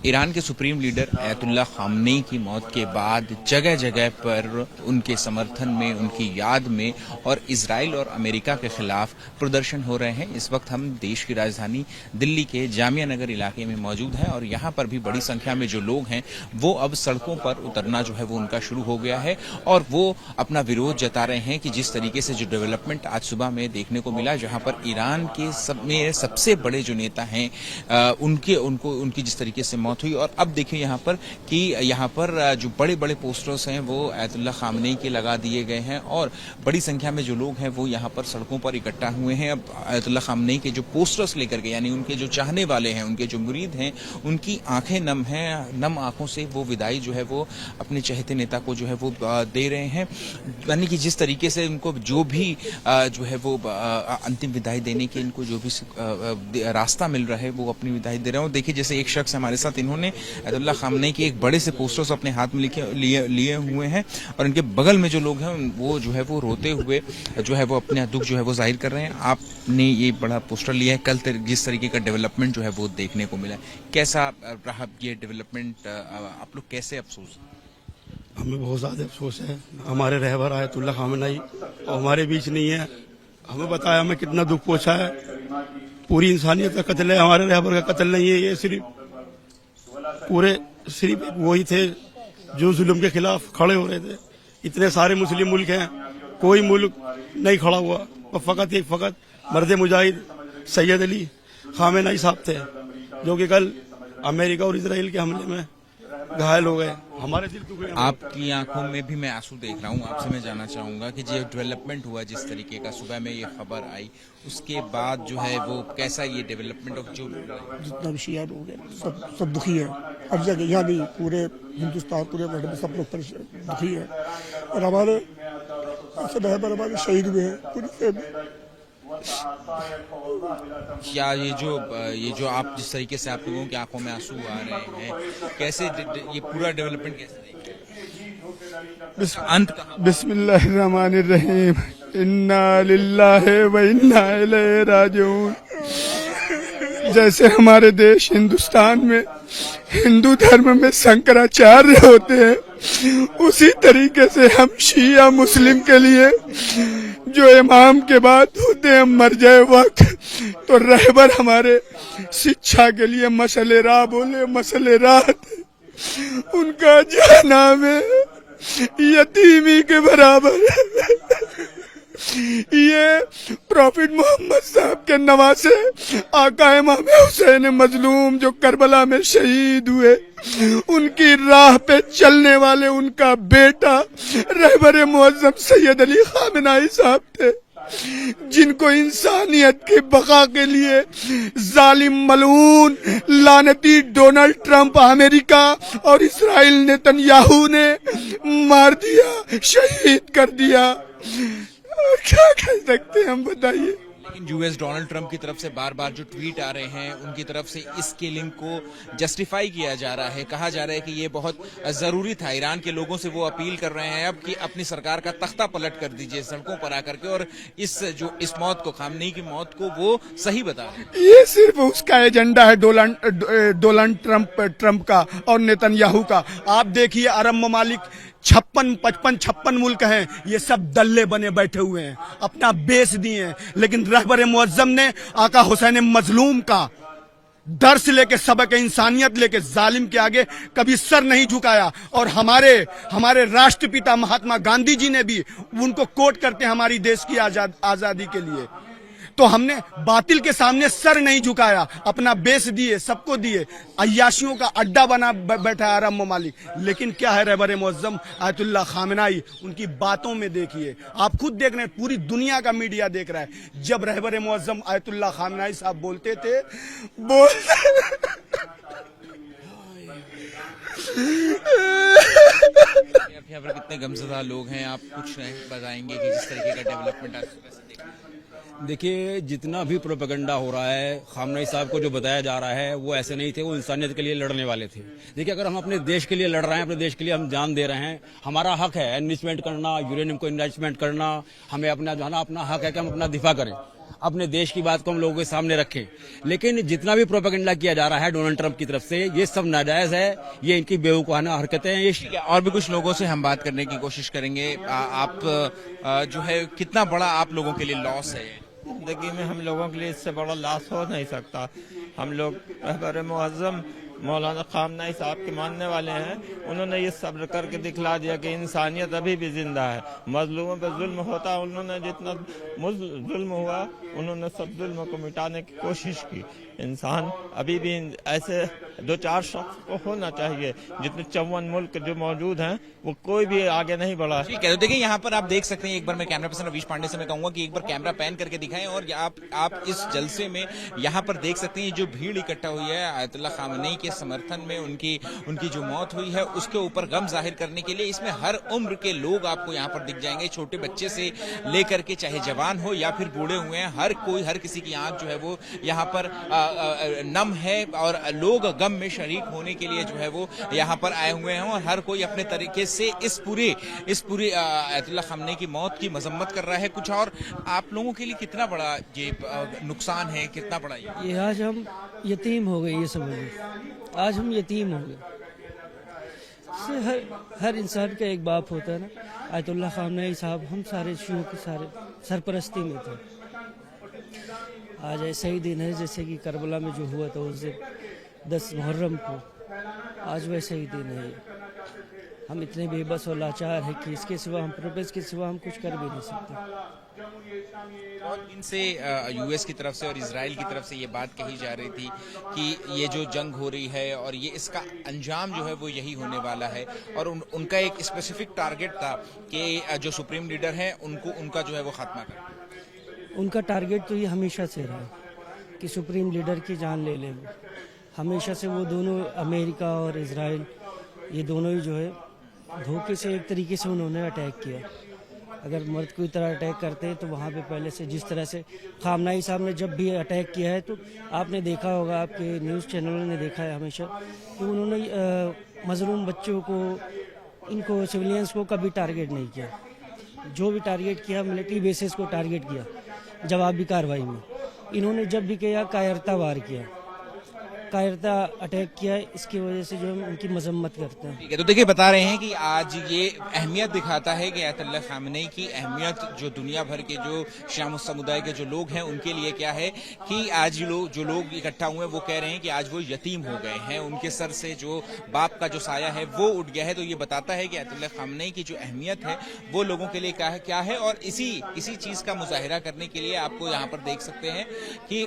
Iran के supreme leader अयतुल्ला Khamenei की मौत के बाद जगह जगह पर उनके समर्थन में, उनकी याद में और इजराइल और अमेरिका के खिलाफ प्रदर्शन हो रहे हैं। इस वक्त हम देश की राजधानी दिल्ली के जामिया नगर इलाके में मौजूद हैं और यहाँ पर भी बड़ी संख्या में जो लोग हैं वो अब सड़कों पर उतरना जो है वो उनका शुरू हो गया है और वो अपना विरोध जता रहे हैं कि जिस तरीके से जो डेवलपमेंट आज सुबह में देखने को मिला, जहाँ पर ईरान के सबसे बड़े जो नेता हैं उनकी जिस तरीके से मौत हुई। और अब देखिए यहाँ पर कि यहाँ पर जो बड़े बड़े पोस्टर्स हैं वो अयतुल्ला खामनेई के लगा दिए गए हैं और बड़ी संख्या में जो लोग हैं वो यहाँ पर सड़कों पर इकट्ठा हुए हैं। अब अयतुल्ला खामनेई के जो पोस्टर्स लेकर के, यानी उनके जो चाहने वाले हैं, उनके जो मुरीद हैं, उनकी आंखें नम हैं, नम आंखों से वो विदाई जो है वो अपने चहेते नेता को जो है वो दे रहे हैं। यानी कि जिस तरीके से उनको जो भी जो है वो अंतिम विदाई देने के इनको जो भी रास्ता मिल रहा है वो अपनी विदाई दे रहे हैं। देखिए जैसे एक शख्स हमारे साथ, इन्होंने अयतुल्ला खामनेई के एक बड़े से पोस्टर्स अपने हाथ में लिए हुए हैं और इनके बगल में जो लोग हैं वो जो है वो रोते हुए जो है वो अपने दुख जो है वो जाहिर कर रहे हैं। आपने ये बड़ा पोस्टर लिया है, कल जिस तरीके का डेवलपमेंट जो है वो देखने को मिला है, कैसा रहा ये डेवलपमेंट? आप लोग कैसे अफसोस? हमें बहुत ज़्यादा अफसोस है। हमारे रहबर अयतुल्ला खामनेई और हमारे बीच नहीं है। हमें बताया हमें कितना दुख पहुंचा है। पूरी इंसानियत का कत्ल है, हमारे रहबर का कत्ल नहीं है। ये सिर्फ वही थे जो जुल्म के खिलाफ खड़े हो रहे थे। इतने सारे मुस्लिम मुल्क हैं, कोई मुल्क नहीं खड़ा हुआ और फकत मर्द मुजाहिद सैयद अली खामेनेई साहब थे, जो कि कल अमेरिका और इजराइल के हमले में घायल हो गए। हमारे दिल दुख गए। आपकी आंखों में भी मैं आंसू देख रहा हूँ। आपसे मैं जानना चाहूंगा कि जो डेवलपमेंट हुआ, जिस तरीके का सुबह में ये खबर आई, उसके बाद जो है वो कैसा ये डेवलपमेंट और जो जितना भी शिया लोग हैं सब दुखी है। हर जगह, यहाँ नहीं, पूरे हिंदुस्तान, पूरे वर्ल्ड में सब लोग दुखी है। और हमारे हमारे शहीद हुए हैं पूरी। क्या ये जो आप जिस तरीके से आप लोगों की आंखों में आंसू आ रहे हैं, कैसे ये पूरा डेवलपमेंट कैसे देखें? अंत बिस्मिल्लाहिर्रहमानिर्रहीम, इन्ना लिल्लाहि व इन्ना इलैहि राजिऊन। जैसे हमारे देश हिंदुस्तान में हिंदू धर्म में शंकराचार्य होते हैं, उसी तरीके से हम शिया मुस्लिम के लिए जो इमाम के बाद होते हैं मर जाए वक्त, तो रहबर हमारे शिक्षा के लिए मसले राह बोले, मसले रात, उनका जहन्नम है यतीमी के बराबर। ये प्रॉफिट मोहम्मद साहब के नवासे आका इमाम हुसैन मजलूम जो करबला में शहीद हुए, उनकी राह पे चलने वाले उनका बेटा रहबर मुअज्जम सैयद अली खामेनेई साहब थे, जिनको इंसानियत की बका के लिए जालिम मलऊन लानती डोनाल्ड ट्रंप अमेरिका और इस्राइल नेतन्याहू ने मार दिया, शहीद कर दिया। क्या कह सकते हैं हम, बताइए। लेकिन यूएस डोनाल्ड ट्रंप की तरफ से बार बार जो ट्वीट आ रहे हैं, उनकी तरफ से इस किलिंग को जस्टिफाई किया जा रहा है, कहा जा रहा है कि ये बहुत जरूरी था। ईरान के लोगों से वो अपील कर रहे हैं अब कि अपनी सरकार का तख्ता पलट कर दीजिए सड़कों पर आकर के, और इस मौत को, खामनेई की मौत को वो सही बता रहे हैं। ये सिर्फ उसका एजेंडा है डोनाल्ड ट्रंप का और नेतन्याहू का। आप देखिए अरब ममालिक 56 मुल्क हैं, ये सब दल्ले बने बैठे हुए हैं, अपना बेच दिए हैं। लेकिन रहबर मुअज्जम ने आका हुसैन मजलूम का दर्स लेके, सबक इंसानियत लेके जालिम के आगे कभी सर नहीं झुकाया। और हमारे राष्ट्रपिता महात्मा गांधी जी ने भी उनको कोट करते हैं हमारी देश की आजादी के लिए। तो हमने बातिल के सामने सर नहीं झुकाया, अपना बेच दिए, सबको दिए। अय्याशियों का अड्डा बना बैठा है अरब ममालिक। लेकिन क्या है रहबर मुअज्जम अयतुल्ला खामेनेई, उनकी बातों में देखिए, आप खुद देख रहे हैं, पूरी दुनिया का मीडिया देख रहा है। जब रहबर मुअज्जम अयतुल्ला खामेनेई साहब बोलते थे यहाँ पर कितने गमज़दा लोग हैं, आप कुछ बताएंगे कि जिस तरीके का डेवलपमेंट आज सुबह से देखा? देखिए, जितना भी प्रोपेगेंडा हो रहा है, खामनेई साहब को जो बताया जा रहा है वो ऐसे नहीं थे, वो इंसानियत के लिए लड़ने वाले थे। देखिए, अगर हम अपने देश के लिए लड़ रहे हैं, अपने देश के लिए हम जान दे रहे हैं, हमारा हक है इन्वेस्टमेंट करना, यूरेनियम को इन्वेस्टमेंट करना, हमें अपना जो है ना अपना हक है कि हम अपना दिफा करें। अपने देश की बात को हम लोगों के सामने रखें। लेकिन जितना भी प्रोपेगेंडा किया जा रहा है डोनाल्ड ट्रंप की तरफ से, ये सब नाजायज है, ये इनकी बेवकूफाना हरकतें हैं। ये और भी कुछ लोगों से हम बात करने की कोशिश करेंगे। आप जो है कितना बड़ा आप लोगों के लिए लॉस है? जिंदगी में हम लोगों के लिए इससे बड़ा लॉस हो नहीं सकता। हम लोग रहबर मुअज़्ज़म मौलाना ख़ामनई साहब के मानने वाले हैं। उन्होंने ये सब्र करके दिखला दिया कि इंसानियत अभी भी जिंदा है। मजलूमों पर जुल्म होता, उन्होंने जितना जुल्म हुआ उन्होंने सब जुल्म को मिटाने की कोशिश की। इंसान अभी भी ऐसे 2-4 शख्स को होना चाहिए, जितने 54 मुल्क जो मौजूद हैं वो कोई भी आगे नहीं बढ़ा। ठीक है, तो देखिए यहाँ पर आप देख सकते हैं, एक बार मैं कैमरा पर्सन रवीश पांडे से मैं कहूंगा कि एक बार कैमरा पैन करके दिखाएं और आप इस जलसे में यहाँ पर देख सकते हैं जो भीड़ इकट्ठा हुई है आयतुल्लाह खामनेई के समर्थन में, उनकी जो मौत हुई है उसके ऊपर गम जाहिर करने के लिए। इसमें हर उम्र के लोग आपको यहाँ पर दिख जाएंगे, छोटे बच्चे से लेकर के चाहे जवान हो या फिर बूढ़े हुए हैं, हर किसी की आंख जो है वो यहाँ पर नम है और लोग गम में शरीक होने के लिए जो है वो यहाँ पर आए हुए हैं और हर कोई अपने तरीके से इस पूरे आयतुल्लाह खामनेई की मौत की मजम्मत कर रहा है। कुछ और आप लोगों के लिए कितना बड़ा ये नुकसान है, कितना बड़ा ये आज हम यतीम हो गए, ये समझिए आज हम यतीम हो गए। हर इंसान का एक बाप होता है ना। आयतुल्लाह खामनेई साहब हम सारे शियों के सारे सरपरस्ती में थे। आज ऐसा ही दिन है जैसे कि करबला में जो हुआ था उस दिन 10 मुहर्रम को, आज वैसा ही दिन है। हम इतने बेबस और लाचार हैं कि इसके सिवा हम प्रोटेस्ट के सिवा हम कुछ कर भी नहीं सकते। और इनसे यूएस की तरफ से और इजराइल की तरफ से ये बात कही जा रही थी कि ये जो जंग हो रही है और ये इसका अंजाम जो है वो यही होने वाला है और उनका एक स्पेसिफिक टारगेट था कि जो सुप्रीम लीडर हैं उनका जो है वो खात्मा कर। उनका टारगेट तो ये हमेशा से रहा कि सुप्रीम लीडर की जान ले लें। हमेशा से वो दोनों, अमेरिका और इजराइल, ये दोनों ही जो है धोखे से एक तरीके से उन्होंने अटैक किया। अगर मर्द की तरह अटैक करते हैं तो वहाँ पे पहले से जिस तरह से खामनेई साहब ने जब भी अटैक किया है तो आपने देखा होगा, आपके न्यूज़ चैनलों ने देखा है हमेशा कि उन्होंने मजलूम बच्चों को, इनको सिविलियंस को कभी टारगेट नहीं किया। जो भी टारगेट किया मिलिट्री बेसिस को टारगेट किया जवाबी कार्रवाई में। इन्होंने जब भी किया कायरता वार किया, कायरता अटैक किया। इसकी वजह से जो हम उनकी मजम्मत करते हैं। ठीक है, तो देखिए बता रहे हैं कि आज ये अहमियत दिखाता है कि आयतुल्लाह खामनेई की अहमियत जो दुनिया भर के जो शिया समुदाय के जो लोग हैं उनके लिए क्या है कि आज जो लोग इकट्ठा हुए हैं वो कह रहे हैं कि आज वो यतीम हो गए हैं, उनके सर से जो बाप का जो साया है वो उठ गया है। तो ये बताता है कि आयतुल्लाह खामनेई की जो अहमियत है वो लोगों के लिए क्या है। और इसी चीज का मुजाहिरा करने के लिए आपको यहाँ पर देख सकते हैं कि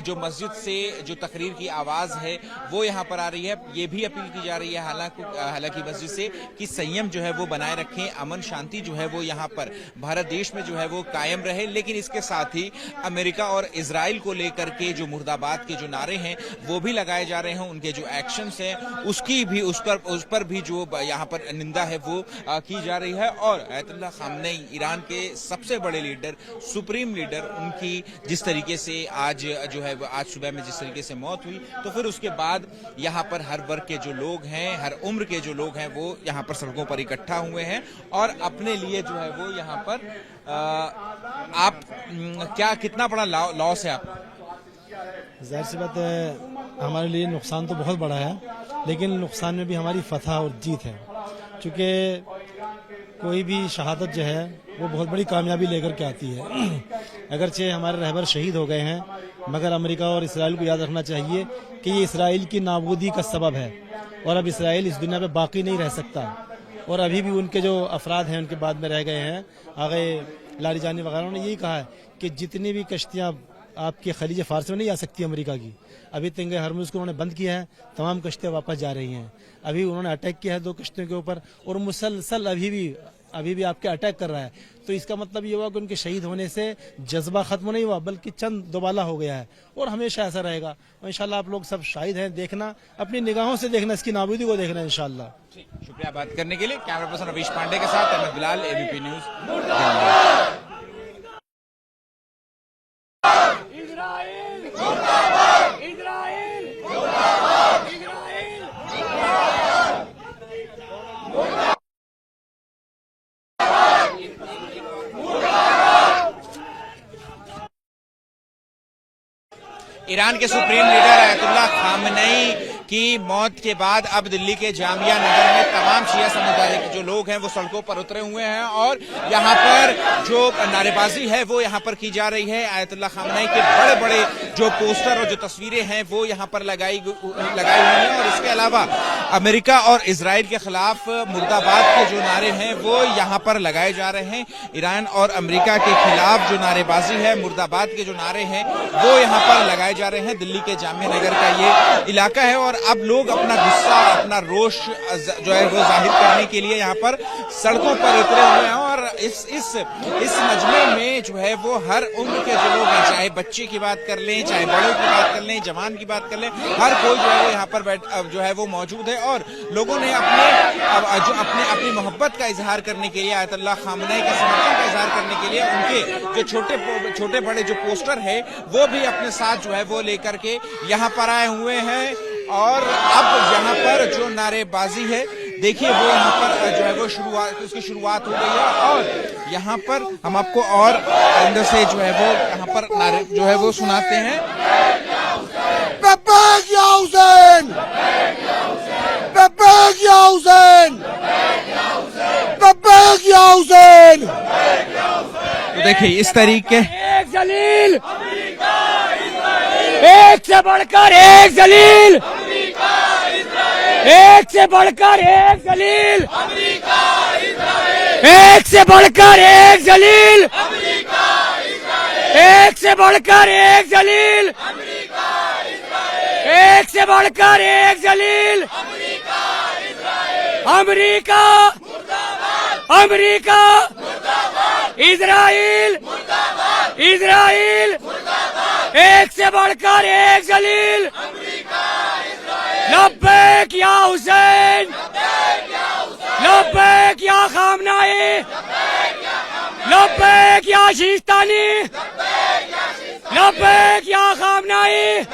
जो मस्जिद से जो तकरीर की आवाज है वो यहाँ पर आ रही है। ये भी अपील की जा रही है हालांकि मस्जिद से कि संयम जो है वो बनाए रखें, अमन शांति जो है वो यहाँ पर भारत देश में जो है वो कायम रहे। लेकिन इसके साथ ही अमेरिका और इजराइल को लेकर के जो मुर्दाबाद के जो नारे हैं वो भी लगाए जा रहे हैं। उनके जो एक्शंस हैं उस पर भी जो यहाँ पर निंदा है वो की जा रही है। और आयतुल्लाह खामनेई ईरान के सबसे बड़े लीडर, सुप्रीम लीडर, उनकी जिस तरीके से आज जो है आज सुबह में जिस तरीके से मौत हुई, तो फिर उसके बाद यहाँ पर हर वर्ग के जो लोग हैं, हर उम्र के जो लोग हैं वो यहाँ पर सड़कों पर इकट्ठा हुए हैं और अपने लिए जो है वो यहाँ पर आप कितना बड़ा लॉस है आपका? जाहिर सी बात है हमारे लिए नुकसान तो बहुत बड़ा है, लेकिन नुकसान में भी हमारी फतह और जीत है। क्योंकि कोई भी शहादत जो है वो बहुत बड़ी कामयाबी लेकर के आती है। अगरचे हमारे रहबर शहीद हो गए हैं, मगर अमेरिका और इसराइल को याद रखना चाहिए कि ये इसराइल की नाबूदी का सबब है और अब इसराइल इस दुनिया में बाकी नहीं रह सकता। और अभी भी उनके जो अफराद हैं उनके बाद में रह गए हैं, आगे लारीजानी वगैरह ने यही कहा है कि जितनी भी कश्तियाँ आपके खलीज फारस में नहीं आ सकती अमेरिका की, अभी तंगे हरमुज को उन्होंने बंद किया है, तमाम कश्तियाँ वापस जा रही हैं। अभी उन्होंने अटैक किया है 2 कश्तियों के ऊपर और मुसलसल अभी भी आपके अटैक कर रहा है। तो इसका मतलब ये हुआ कि उनके शहीद होने से जज्बा खत्म नहीं हुआ बल्कि चंद दोबाला हो गया है और हमेशा ऐसा रहेगा। और इंशाल्लाह आप लोग सब शाहिद हैं, देखना, अपनी निगाहों से देखना, इसकी नाबूदी को देखना इंशाल्लाह। शुक्रिया बात करने के लिए। कैमरा पर्सन रवीश पांडे के साथ Ahmad Bilal, ABP News. Iran के सुप्रीम लीडर आयतुल्लाह खामनेई की मौत के बाद अब दिल्ली के जामिया नगर में तमाम शिया समुदाय के जो लोग हैं वो सड़कों पर उतरे हुए हैं और यहाँ पर जो नारेबाजी है वो यहाँ पर की जा रही है। आयतुल्लाह खामनेई के बड़े बड़े जो पोस्टर और जो तस्वीरें हैं वो यहाँ पर लगाई हुई हैं और इसके अलावा अमेरिका और इजराइल के खिलाफ मुर्दाबाद के जो नारे हैं वो यहाँ पर लगाए जा रहे हैं। ईरान और अमेरिका के खिलाफ जो नारेबाजी है, मुर्दाबाद के जो नारे हैं वो यहाँ पर लगाए जा रहे हैं। दिल्ली के जामिया नगर का ये इलाका है और अब लोग अपना गुस्सा, अपना रोष जो है वो जाहिर करने के लिए यहाँ पर सड़कों पर उतरे हुए हैं और इस मजमे में जो है वो हर उम्र के जो लोग हैं, चाहे बच्चे की बात कर लें, चाहे बड़ों की बात कर लें, जवान की बात कर लें, हर कोई जो है वो यहाँ पर जो है वो मौजूद है और लोगों ने अपनी मोहब्बत का इजहार करने के लिए, आयतुल्लाह खामनेई के समर्थन का इजहार करने के लिए उनके जो छोटे बड़े जो पोस्टर है वो भी अपने साथ जो है वो लेकर के यहाँ पर आए हुए हैं। और अब यहाँ पर जो नारेबाजी है देखिए वो यहाँ पर जो है वो उसकी शुरुआत हो गई है और यहाँ पर हम आपको और अंदर से जो है वो यहाँ पर नारे जो है वो सुनाते हैं। तो देखिए इस तरीके एक जलील, एक से बढ़कर एक जलील, एक से बढ़कर एक जलील, एक से बढ़कर एक जलील, एक से बढ़कर एक जलील, एक से बढ़कर एक जलील। अमेरिका, अमेरिका, इजराइल, इजराइल, एक से बढ़कर एक जलील। लब्बैक या हुसैन, लब्बैक या खामनेई, लब्बैक या शीस्तानी, लब्बैक या खामनेई।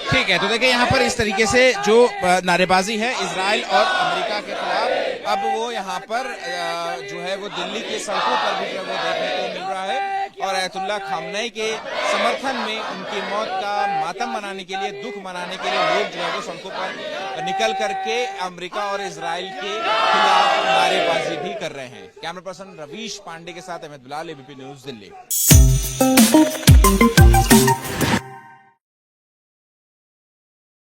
ठीक है, तो देखिए यहाँ पर इस तरीके से जो नारेबाजी है इजराइल और अमेरिका के खिलाफ अब वो यहाँ पर जो है वो दिल्ली के सड़कों पर भी जो है वो देखने को मिल रहा है और आयतुल्लाह खामनेई के समर्थन में उनकी मौत का मातम मनाने के लिए, दुख मनाने के लिए लोग जो है वो सड़कों पर निकल करके अमेरिका और इजराइल के खिलाफ नारेबाजी भी कर रहे हैं। कैमरा पर्सन रवीश पांडे के साथ अहमद बिलाल, एबीपी न्यूज दिल्ली।